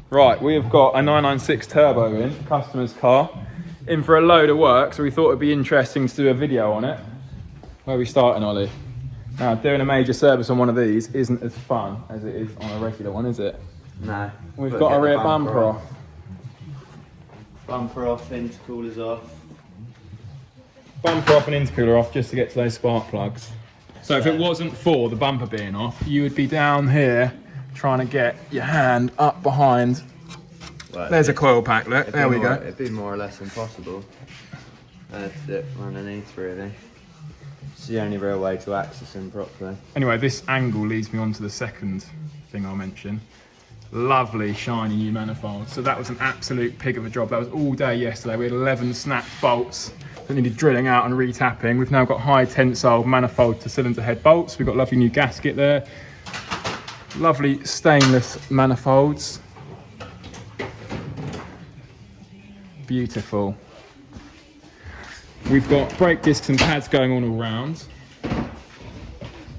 Right, we have got a 996 turbo in, customer's car, in for a load of work, so we thought it'd be interesting to do a video on it. Where are we starting, Ollie? Now, doing a major service on one of these isn't as fun as it is on a regular one, is it? No. We've got a rear bumper off. Bumper off, intercoolers off. Bumper off and intercooler off just to get to those spark plugs. So if it wasn't for the bumper being off, you would be down here trying to get your hand up behind. Well, there's a coil pack, look, there we go. It'd be more or less impossible. That's it underneath, really. It's the only real way to access them properly. Anyway, this angle leads me on to the second thing I'll mention. Lovely, shiny new manifold. So that was an absolute pig of a job. That was all day yesterday. We had 11 snapped bolts that needed drilling out and retapping. We've now got high tensile manifold to cylinder head bolts. We've got a lovely new gasket there. Lovely stainless manifolds. Beautiful. We've got brake discs and pads going on all round.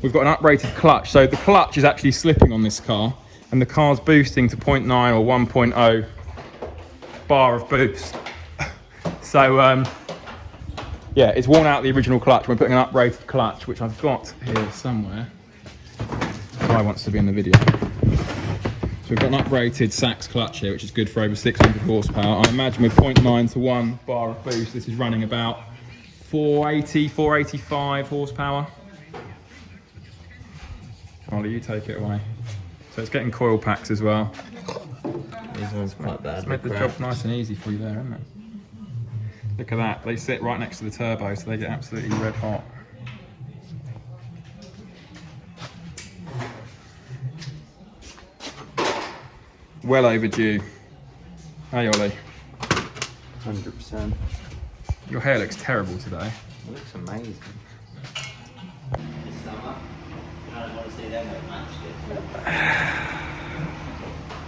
We've got an uprated clutch. So the clutch is actually slipping on this car, and the car's boosting to 0.9 or 1.0 bar of boost. So yeah, it's worn out the original clutch. We're putting an uprated clutch, which I've got here somewhere. Guy wants to be in the video. So we've got an uprated Sachs clutch here, which is good for over 600 horsepower. I imagine with 0.9 to 1 bar of boost, this is running about 480, 485 horsepower. Ollie, you take it away. So it's getting coil packs as well. These ones quite bad. It's made the job nice and easy for you there, isn't it? Look at that. They sit right next to the turbo, so they get absolutely red hot. Well overdue. Hey, Ollie. 100%. Your hair looks terrible today. It looks amazing. This summer, I don't want to see them at match.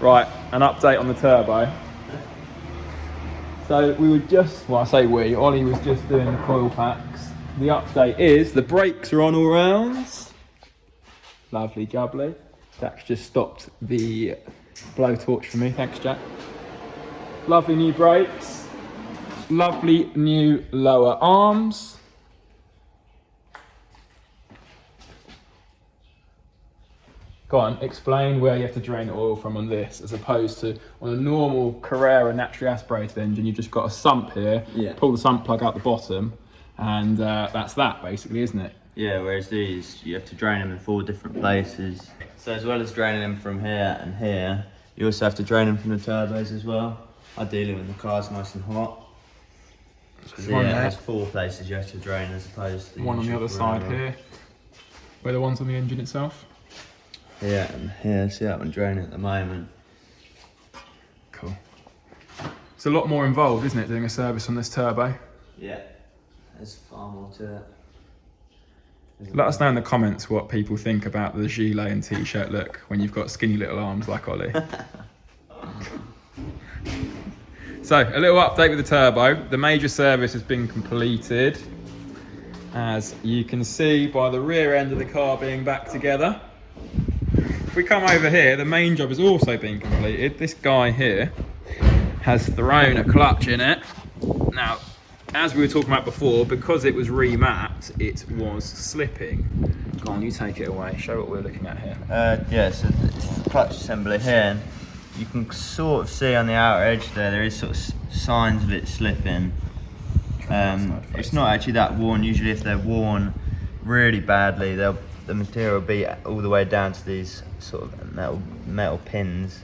Right, an update on the turbo. So we were just, well I say we, Ollie was just doing the coil packs. The update is the brakes are on all rounds. Lovely jubbly. Jack's just stopped the blowtorch for me, thanks Jack. Lovely new brakes. Lovely new lower arms. Go on, explain where you have to drain the oil from on this, as opposed to on a normal Carrera naturally aspirated engine, you've just got a sump here, pull the sump plug out the bottom, and that's that basically, isn't it? Yeah, whereas these, you have to drain them in 4 different places. So as well as draining them from here and here, you also have to drain them from the turbos as well, ideally when the car's nice and hot. Because yeah, there's 4 places you have to drain as opposed to... One on the other side here, where the one's on the engine itself. Yeah, and here, see that one draining at the moment. Cool. It's a lot more involved, isn't it, doing a service on this turbo? Yeah, there's far more to it. Let us know in the comments what people think about the gilet and t-shirt look when you've got skinny little arms like Ollie. So, a little update with the turbo. The major service has been completed, as you can see by the rear end of the car being back together. If we come over here, the main job has also been completed. This guy here has thrown a clutch in it. Now, as we were talking about before, because it was remapped, it was slipping. Go on, you take it away. Show what we're looking at here. Yeah, so the clutch assembly here, and you can sort of see on the outer edge there is sort of signs of it slipping. It's not actually that worn. Usually if they're worn really badly, the material will be all the way down to these sort of metal pins.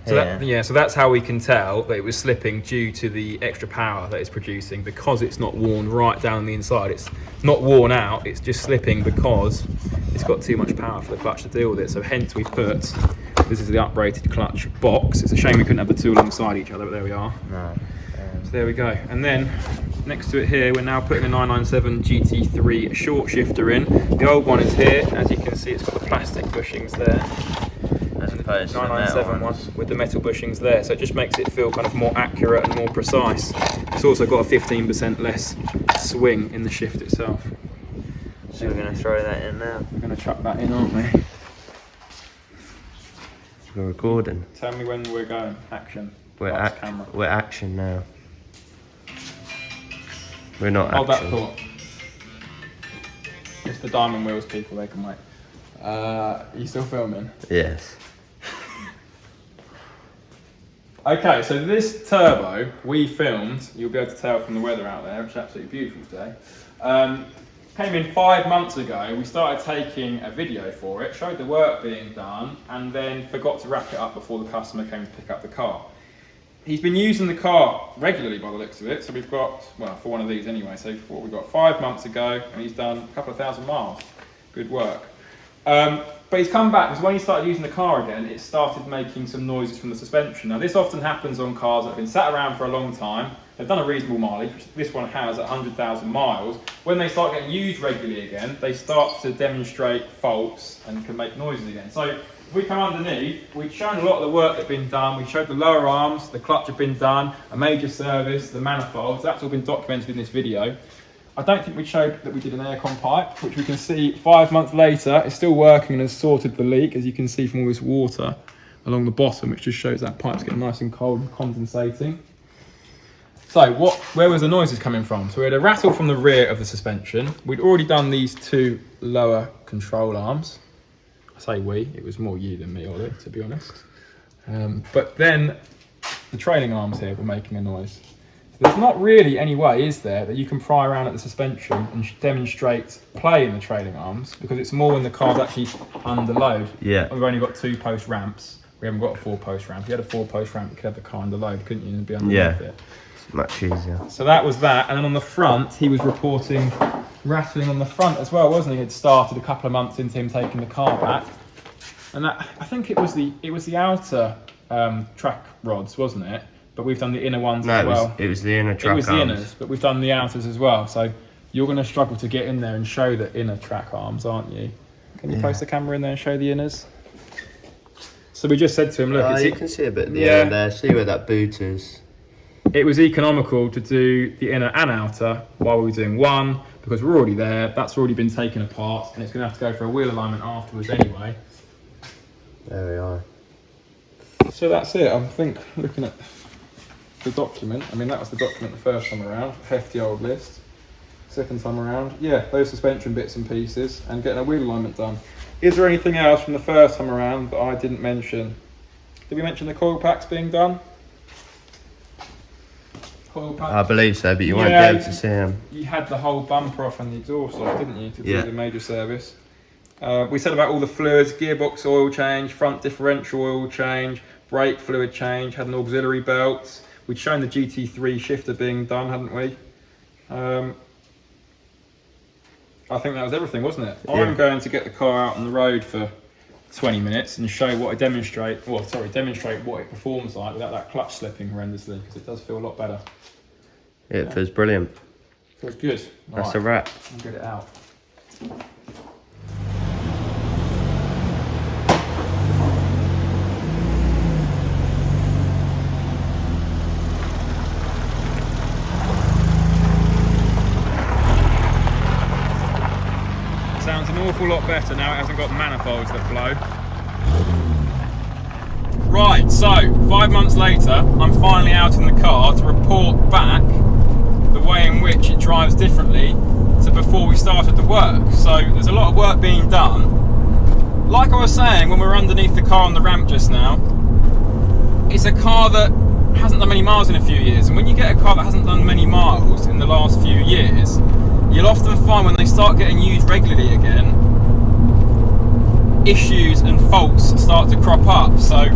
So so that's how we can tell that it was slipping, due to the extra power that it's producing, because it's not worn right down the inside. It's not worn out, it's just slipping because it's got too much power for the clutch to deal with it. So hence we put, this is the uprated clutch box. It's a shame we couldn't have the two alongside each other, but there we are. No. So there we go. And then next to it here, we're now putting a 997 GT3 short shifter in. The old one is here. As you can see, it's got the plastic bushings there. As opposed to the 997 one with the metal bushings there. So it just makes it feel kind of more accurate and more precise. It's also got a 15% less swing in the shift itself. So we're going to throw that in now. We're going to chuck that in, aren't we? We're recording. Tell me when we're going. Action. We're Camera. we're action now. We're not Hold action. that thought. It's the diamond wheels people, they can wait. You still filming? Yes. Okay, so this turbo we filmed, you'll be able to tell from the weather out there, which is absolutely beautiful today. Came in 5 months ago. We started taking a video for it, showed the work being done, and then forgot to wrap it up before the customer came to pick up the car. He's been using the car regularly by the looks of it, so we've got, well, for one of these anyway, so what we got 5 months ago, and he's done a couple of thousand miles. Good work. But he's come back because when he started using the car again, it started making some noises from the suspension. Now this often happens on cars that have been sat around for a long time. They've done a reasonable mileage, which this one has at 100,000 miles. When they start getting used regularly again, they start to demonstrate faults and can make noises again. So if we come underneath, we've shown a lot of the work that's been done. We showed the lower arms, the clutch have been done, a major service, the manifolds. That's all been documented in this video. I don't think we showed that we did an aircon pipe, which we can see 5 months later, it's still working and has sorted the leak, as you can see from all this water along the bottom, which just shows that pipe's getting nice and cold and condensating. So where was the noises coming from? So we had a rattle from the rear of the suspension. We'd already done these two lower control arms. I say we, it was more you than me, Ollie, to be honest. But then the trailing arms here were making a noise. There's not really any way, is there, that you can pry around at the suspension and demonstrate play in the trailing arms, because it's more when the car's actually under load. Yeah. We've only got 2 post ramps. We haven't got a 4 post ramp. If you had a 4 post ramp, you could have the car under load, couldn't you, and be underneath it. It's much easier. So that was that, and then on the front, he was reporting rattling on the front as well, wasn't he? It started a couple of months into him taking the car back, and that, I think it was the outer track rods, wasn't it? But we've done the inner ones as well. It was the inner track arms. It was the inners, but we've done the outers as well. So you're going to struggle to get in there and show the inner track arms, aren't you? Can you post the camera in there and show the inners? So we just said to him, look, you can see a bit at the end there. See where that boot is. It was economical to do the inner and outer while we were doing one, because we're already there. That's already been taken apart, and it's going to have to go for a wheel alignment afterwards anyway. There we are. So that's it. I think looking at the document, I mean that was the document the first time around, hefty old list. Second time around, yeah, those suspension bits and pieces and getting a wheel alignment done. Is there anything else from the first time around that I didn't mention? Did we mention the coil packs being done? Coil packs? I believe so, but you won't be able to see them. You had the whole bumper off and the exhaust off, didn't you, to do the major service? We said about all the fluids, gearbox oil change, front differential oil change, brake fluid change, had an auxiliary belt. We'd shown the GT3 shifter being done, hadn't we? I think that was everything, wasn't it? Yeah. I'm going to get the car out on the road for 20 minutes and show what I demonstrate what it performs like without that clutch slipping horrendously, because it does feel a lot better. Yeah, it feels brilliant. Feels good. That's a wrap. I'll get it out. Sounds an awful lot better now it hasn't got manifolds that blow. Right, so 5 months later, I'm finally out in the car to report back the way in which it drives differently to before we started the work. So there's a lot of work being done. Like I was saying when we were underneath the car on the ramp just now, it's a car that hasn't done many miles in a few years, and when you get a car that hasn't done many miles in the last few years, you'll often find when they start getting used regularly again, issues and faults start to crop up. So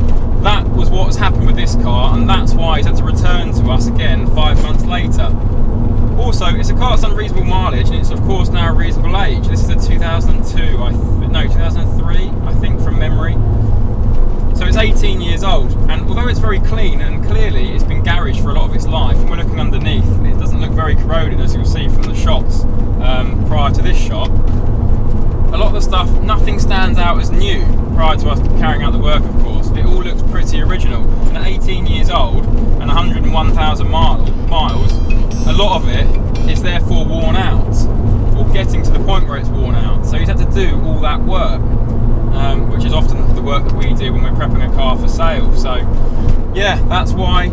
that was what has happened with this car, and that's why he's had to return to us again 5 months later. Also, it's a car that's done reasonable mileage, and it's of course now a reasonable age. This is a 2002, 2003, I think, from memory. So it's 18 years old, and although it's very clean and clearly it's been garaged for a lot of its life, and we're looking underneath, it doesn't look very corroded, as you'll see from the shots prior to this shot. A lot of the stuff, nothing stands out as new prior to us carrying out the work, of course. It all looks pretty original. And at 18 years old and 101,000 miles, a lot of it is therefore worn out, or getting to the point where it's worn out. So he's had to do all that work. which is often the work that we do when we're prepping a car for sale. So yeah, that's why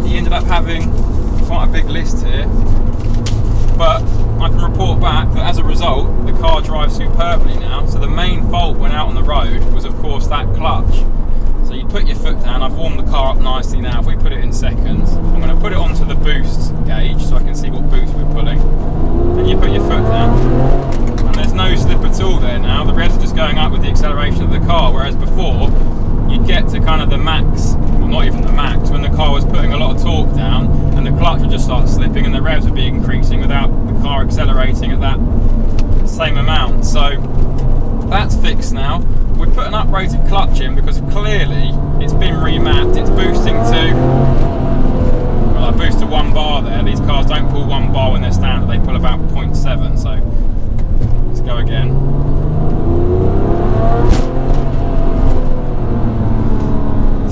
he ended up having quite a big list here. But I can report back that as a result, the car drives superbly now. So the main fault when out on the road was, of course, that clutch. So you put your foot down. I've warmed the car up nicely now. If we put it in seconds, I'm going to put it onto the boost gauge so I can see what boost we're pulling. And you put your foot down, and there's no slip at all there now. The revs are just going up with the acceleration of the car, whereas before you'd get to kind of the max, well, not even the max, when the car was putting a lot of torque down, and the clutch would just start slipping and the revs would be increasing without the car accelerating at that same amount. So that's fixed now. We've put an uprated clutch in because clearly it's been remapped. It's boosting to, well, I boost to 1 bar there. These cars don't pull 1 bar when they're standard, they pull about 0.7. So let's go again.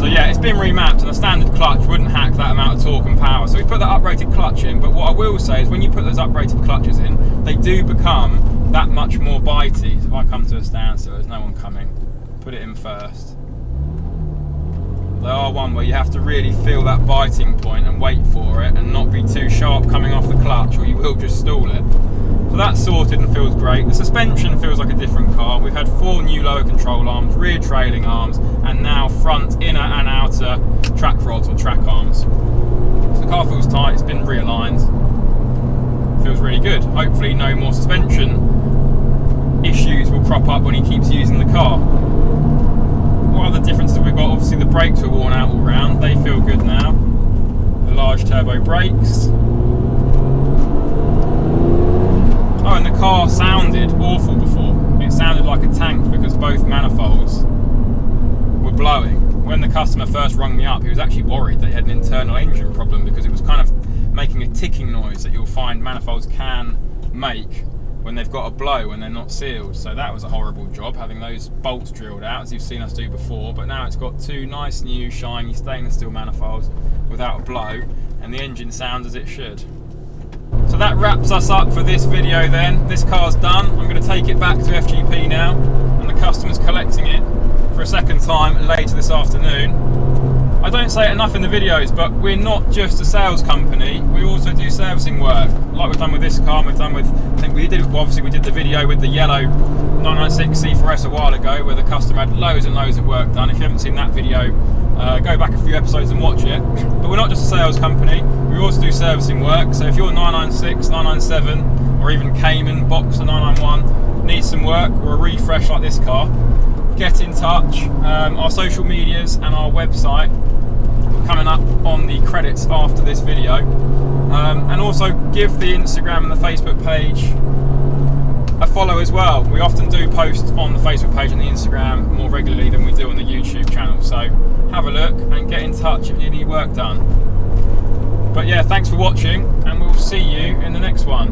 So yeah, it's been remapped, and a standard clutch wouldn't hack that amount of torque and power. So we put that uprated clutch in, but what I will say is when you put those uprated clutches in, they do become that much more bitey. So if I come to a standstill, there's no one coming, put it in first. They are one where you have to really feel that biting point and wait for it and not be too sharp coming off the clutch, or you will just stall it. So that's sorted and feels great. The suspension feels like a different car. We've had 4 new lower control arms, rear trailing arms, and now front, inner and outer track rods or track arms. So the car feels tight, it's been realigned. Feels really good. Hopefully no more suspension issues will crop up when he keeps using the car. What other differences we've got? Obviously the brakes were worn out all round. They feel good now. The large turbo brakes. Oh, and the car sounded awful before. It sounded like a tank because both manifolds were blowing. When the customer first rung me up, he was actually worried that he had an internal engine problem because it was kind of making a ticking noise that you'll find manifolds can make when they've got a blow when they're not sealed. So that was a horrible job, having those bolts drilled out, as you've seen us do before. But now it's got 2 nice new shiny stainless steel manifolds without a blow, and the engine sounds as it should. So that wraps us up for this video then. This car's done. I'm going to take it back to FGP now, and the customer's collecting it for a second time later this afternoon. I don't say it enough in the videos, but we're not just a sales company, we also do servicing work, like we've done with this car, and we've done with, I think we did the video with the yellow 996 C4S a while ago, where the customer had loads and loads of work done. If you haven't seen that video, go back a few episodes and watch it. But we're not just a sales company, we also do servicing work. So if you're 996, 997, or even Cayman, Boxer 991, need some work or a refresh like this car, get in touch. Our social medias and our website coming up on the credits after this video, and also give the Instagram and the Facebook page a follow as well. We often do post on the Facebook page and the Instagram more regularly than we do on the YouTube channel, so have a look and get in touch if you need any work done. But yeah, thanks for watching, and we'll see you in the next one.